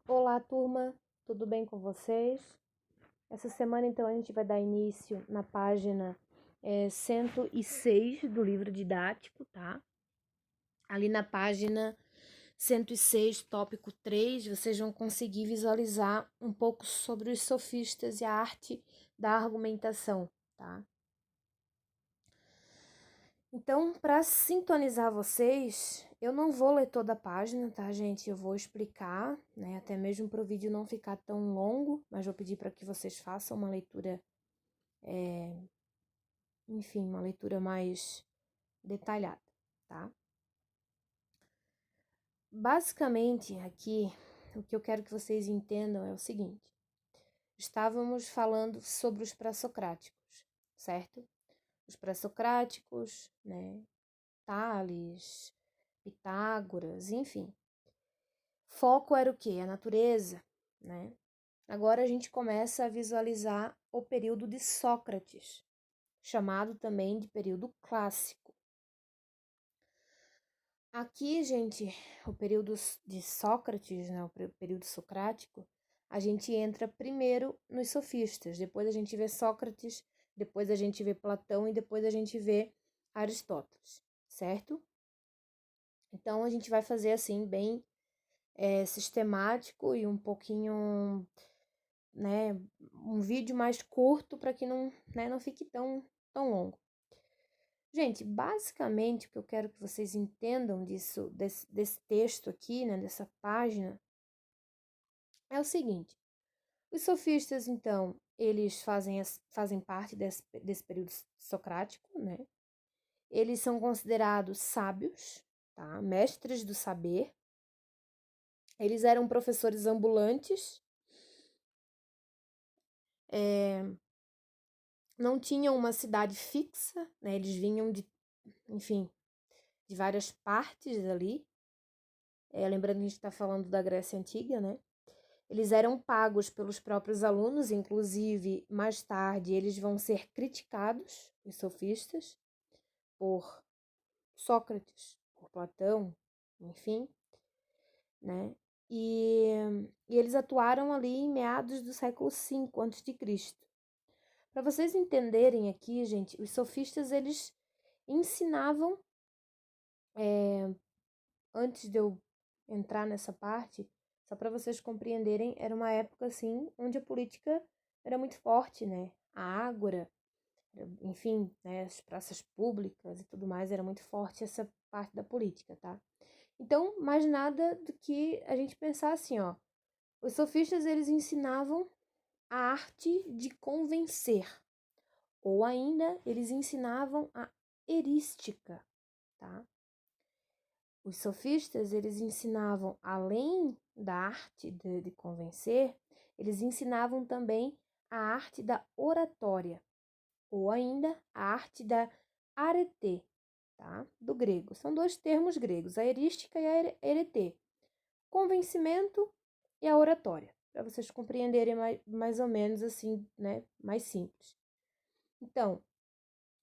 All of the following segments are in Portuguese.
Olá, turma, tudo bem com vocês? Essa semana, então, a gente vai dar início na página 106 do livro didático, tá? Ali na página 106, tópico 3, vocês vão conseguir visualizar um pouco sobre os sofistas e a arte da argumentação, tá? Então, para sintonizar vocês, eu não vou ler toda a página, tá, gente? Eu vou explicar, né? Até mesmo para o vídeo não ficar tão longo, mas vou pedir para que vocês façam uma leitura, enfim, uma leitura mais detalhada, tá? Basicamente, aqui, o que eu quero que vocês entendam é o seguinte: estávamos falando sobre os pré-socráticos, certo? Os pré-socráticos, né? Tales, Pitágoras, enfim. Foco era o quê? A natureza, né? Agora a gente começa a visualizar o período de Sócrates, chamado também de período clássico. Aqui, gente, o período de Sócrates, né, o período socrático, a gente entra primeiro nos sofistas, depois a gente vê Sócrates, depois a gente vê Platão e depois a gente vê Aristóteles, certo? Então a gente vai fazer assim, bem sistemático e um pouquinho, né, um vídeo mais curto para que não, né, não fique tão longo. Gente, basicamente o que eu quero que vocês entendam desse texto aqui, né, dessa página, é o seguinte: os sofistas, então, eles fazem parte desse período socrático, né? Eles são considerados sábios, tá? Mestres do saber. Eles eram professores ambulantes, não tinham uma cidade fixa, né? Eles vinham enfim, de várias partes ali. Lembrando que a gente está falando da Grécia Antiga, né? Eles eram pagos pelos próprios alunos, inclusive, mais tarde, eles vão ser criticados, os sofistas, por Sócrates, por Platão, enfim, né? E eles atuaram ali em meados do século V a.C. Para vocês entenderem aqui, gente, os sofistas, eles ensinavam, antes de eu entrar nessa parte, só para vocês compreenderem, era uma época, assim, onde a política era muito forte, né? A ágora, enfim, né, as praças públicas e tudo mais, era muito forte essa parte da política, tá? Então, mais nada do que a gente pensar assim, ó. Os sofistas, eles ensinavam a arte de convencer, ou ainda, eles ensinavam a erística, tá? Os sofistas, eles ensinavam, além da arte de convencer, eles ensinavam também a arte da oratória, ou ainda a arte da arete, tá? Do grego. São dois termos gregos, a erística e a arete. Convencimento e a oratória, para vocês compreenderem mais ou menos assim, né? Mais simples. Então,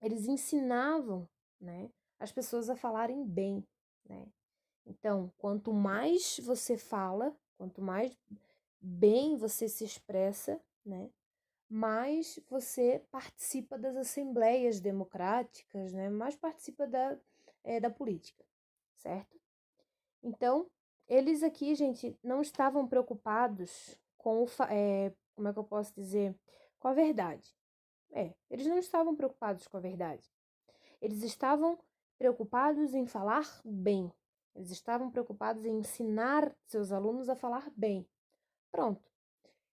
eles ensinavam, né, as pessoas a falarem bem, né? Então, quanto mais você fala, quanto mais bem você se expressa, né, mais você participa das assembleias democráticas, né, mais participa da política, certo? Então, eles aqui, gente, não estavam preocupados com como é que eu posso dizer? Com a verdade. Eles não estavam preocupados com a verdade. Eles estavam preocupados em falar bem. Eles estavam preocupados em ensinar seus alunos a falar bem. Pronto.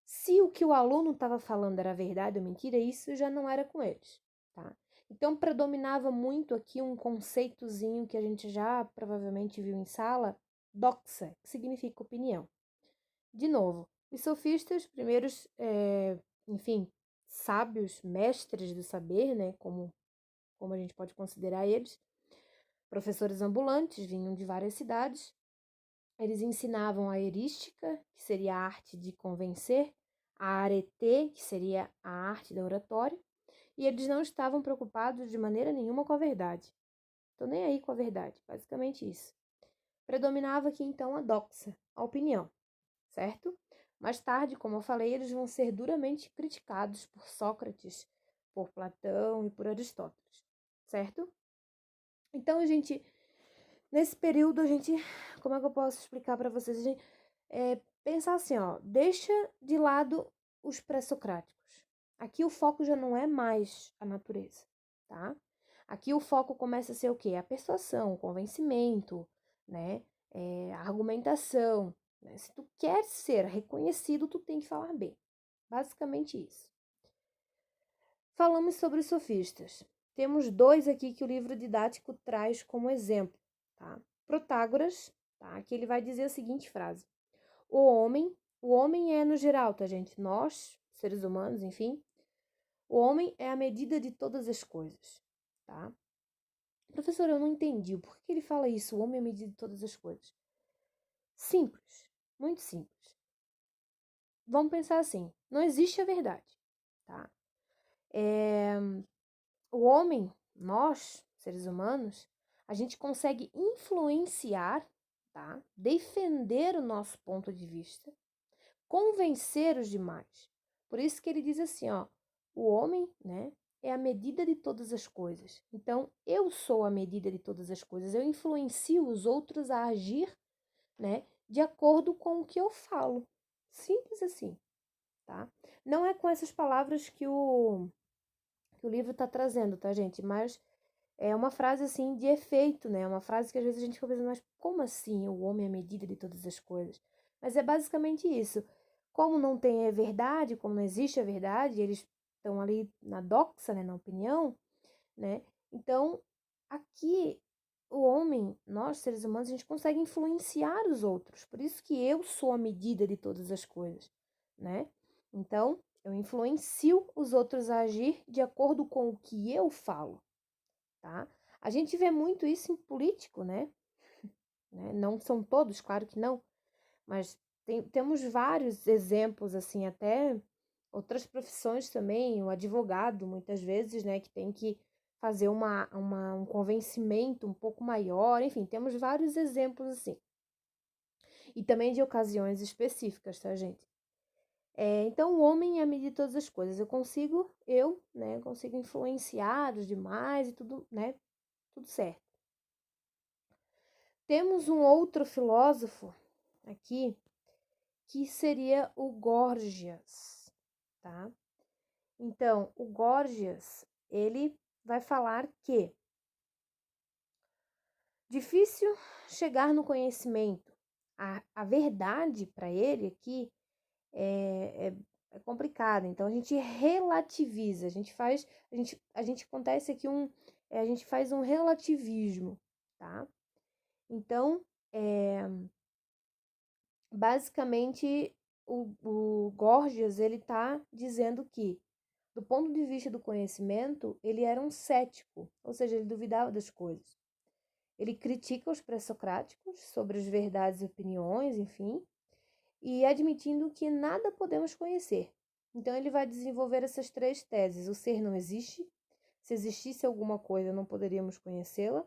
Se o que o aluno estava falando era verdade ou mentira, isso já não era com eles, tá? Então, predominava muito aqui um conceitozinho que a gente já provavelmente viu em sala, doxa, que significa opinião. De novo, os sofistas, primeiros, enfim, sábios, mestres do saber, né, como a gente pode considerar eles, professores ambulantes, vinham de várias cidades. Eles ensinavam a erística, que seria a arte de convencer, a arete, que seria a arte da oratória, e eles não estavam preocupados de maneira nenhuma com a verdade. Estou nem aí com a verdade, basicamente isso. Predominava aqui então a doxa, a opinião. certo? Mais tarde, como eu falei, eles vão ser duramente criticados por Sócrates, por Platão e por Aristóteles, certo? Então, nesse período, como é que eu posso explicar para vocês? A gente pensar assim, ó, deixa de lado os pré-socráticos. Aqui o foco já não é mais a natureza, tá? Aqui o foco começa a ser o quê? A persuasão, o convencimento, né? A argumentação. Né? Se tu quer ser reconhecido, tu tem que falar bem. Basicamente isso. Falamos sobre os sofistas. Temos dois aqui que o livro didático traz como exemplo, tá? Protágoras, tá? Que ele vai dizer a seguinte frase: o homem é no geral, tá, gente? Nós, seres humanos, enfim, o homem é a medida de todas as coisas, tá? Professor, eu não entendi. Por que ele fala isso? O homem é a medida de todas as coisas. Simples, muito simples. Vamos pensar assim: não existe a verdade, tá? O homem, nós, seres humanos, a gente consegue influenciar, tá? Defender o nosso ponto de vista, convencer os demais. Por isso que ele diz assim, ó, o homem, né, é a medida de todas as coisas. Então, eu sou a medida de todas as coisas. Eu influencio os outros a agir, né, de acordo com o que eu falo. Simples assim, tá? Não é com essas palavras que o livro está trazendo, tá, gente? Mas é uma frase, assim, de efeito, né? Uma frase que às vezes a gente fica pensando, mas como assim o homem é a medida de todas as coisas? Mas é basicamente isso. Como não tem a verdade, como não existe a verdade, eles estão ali na doxa, né, na opinião, né? Então, aqui, o homem, nós, seres humanos, a gente consegue influenciar os outros. Por isso que eu sou a medida de todas as coisas, né? Então, eu influencio os outros a agir de acordo com o que eu falo, tá? A gente vê muito isso em político, né? Não são todos, claro que não, mas temos vários exemplos, assim, até outras profissões também, o advogado, muitas vezes, né, que tem que fazer um convencimento um pouco maior, enfim, temos vários exemplos assim. E também de ocasiões específicas, tá, gente? Então, o homem é a medida de todas as coisas. Né, consigo influenciar os demais e tudo, né, tudo certo. Temos um outro filósofo aqui, que seria o Gorgias, tá? Então, o Gorgias, ele vai falar que difícil chegar no conhecimento. A verdade para ele aqui é complicada. Então, a gente relativiza, a gente acontece aqui a gente faz um relativismo, tá? Então, basicamente, o Gorgias, ele está dizendo que, do ponto de vista do conhecimento, ele era um cético, ou seja, ele duvidava das coisas. Ele critica os pré-socráticos sobre as verdades e opiniões, enfim, e admitindo que nada podemos conhecer. Então, ele vai desenvolver essas três teses. O ser não existe. Se existisse alguma coisa, não poderíamos conhecê-la.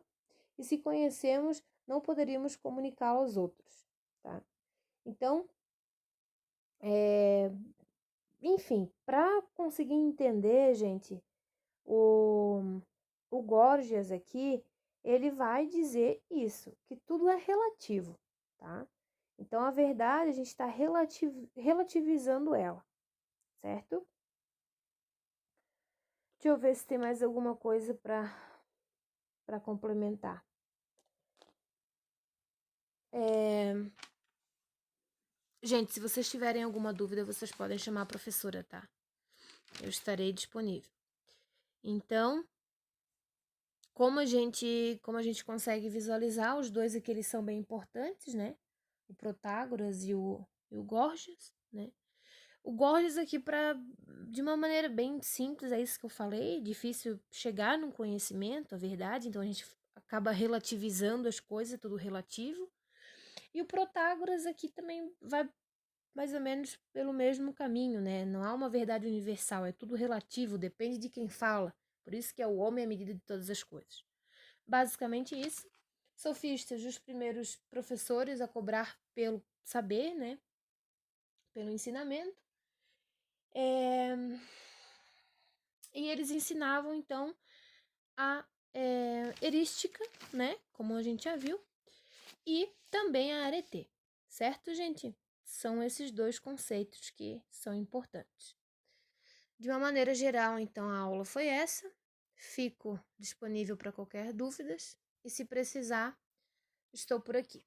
E se conhecemos, não poderíamos comunicá-la aos outros, tá? Então, enfim, para conseguir entender, gente, o, o Gorgias aqui, ele vai dizer isso, que tudo é relativo, tá? Então, a verdade, a gente está relativizando ela, certo? Deixa eu ver se tem mais alguma coisa para complementar. Gente, se vocês tiverem alguma dúvida, vocês podem chamar a professora, tá? Eu estarei disponível. Então, como a gente consegue visualizar, os dois aqui eles são bem importantes, né? O Protágoras e o Gorgias, né? O Gorgias aqui, de uma maneira bem simples, é isso que eu falei, difícil chegar num conhecimento, a verdade, então a gente acaba relativizando as coisas, é tudo relativo. E o Protágoras aqui também vai mais ou menos pelo mesmo caminho, né? Não há uma verdade universal, é tudo relativo, depende de quem fala. Por isso que é o homem à medida de todas as coisas. Basicamente isso. Sofistas, os primeiros professores a cobrar pelo saber, né? pelo ensinamento. E eles ensinavam, então, a erística, né? Como a gente já viu, e também a arete, certo, gente? São esses dois conceitos que são importantes. De uma maneira geral, então, a aula foi essa. Fico disponível para qualquer dúvidas e, se precisar, estou por aqui.